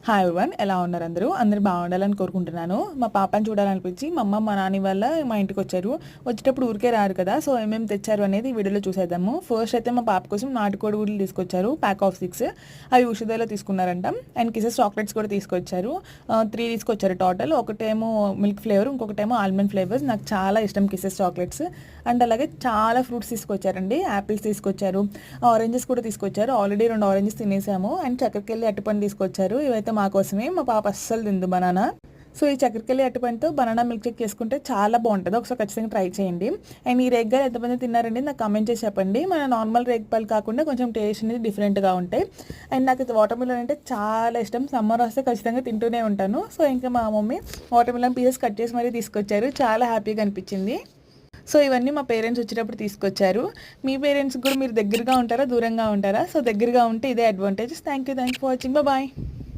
Hi everyone, ఎలా ఉన్నారు అందరూ? అందరూ బాగుండాలని కోరుకుంటున్నాను. మా పాపని చూడాలనిపించి మా అమ్మ మా నాని వల్ల మా ఇంటికి వచ్చారు. వచ్చేటప్పుడు ఊరికే రారు కదా, సో ఏమేమి తెచ్చారు అనేది ఈ వీడియోలో చూసేద్దాము. ఫస్ట్ అయితే మా పాప కోసం నాటుకోడి గుడ్లు తీసుకొచ్చారు, ప్యాక్ ఆఫ్ 6. అవి ఉషిదాలో తీసుకున్నారంట. అండ్ కిసెస్ చాక్లెట్స్ కూడా తీసుకొచ్చారు. 3 తీసుకొచ్చారు టోటల్. ఒకటేమో మిల్క్ ఫ్లేవర్, ఇంకొకటేమో ఆల్మండ్ ఫ్లేవర్స్. నాకు చాలా ఇష్టం కిసెస్ చాక్లెట్స్. అండ్ అలాగే చాలా ఫ్రూట్స్ తీసుకొచ్చారండి. యాపిల్స్ తీసుకొచ్చారు, ఆరెంజెస్ కూడా తీసుకొచ్చారు. ఆల్రెడీ 2 ఆరెంజెస్ తినేసాము. అండ్ చక్కెరకెళ్ళి అరటిపండు తీసుకొచ్చారు. ఇవైతే మా కోసమే. మా పాప అస్సలు తిందు బనానా. సో ఈ చక్కెరకెళ్ళి అరటిపండుతో బనానా మిల్క్ షేక్ చేసుకుంటే చాలా బాగుంటుంది. ఒకసారి ఖచ్చితంగా ట్రై చేయండి. అండ్ ఈ రేగ్గాయలు ఎంతమంది తిన్నారండి నాకు కామెంట్ చేసి చెప్పండి. మన నార్మల్ రేగ్గాయలు కాకుండా కొంచెం టేస్ట్ అనేది డిఫరెంట్గా ఉంటాయి. అండ్ నాకు వాటర్ మిలన్ అంటే చాలా ఇష్టం. సమ్మర్ వస్తే ఖచ్చితంగా తింటూనే ఉంటాను. సో ఇంకా మా mummy water melon pieces cut చేసి మరీ తీసుకొచ్చారు. చాలా హ్యాపీగా అనిపించింది. సో ఇవన్నీ మా పేరెంట్స్ వచ్చేటప్పుడు తీసుకొచ్చారు. మీ పేరెంట్స్ కూడా మీరు దగ్గరగా ఉంటారా, దూరంగా ఉంటారా? సో దగ్గరగా ఉంటే ఇదే advantages. Thank you for watching. Bye.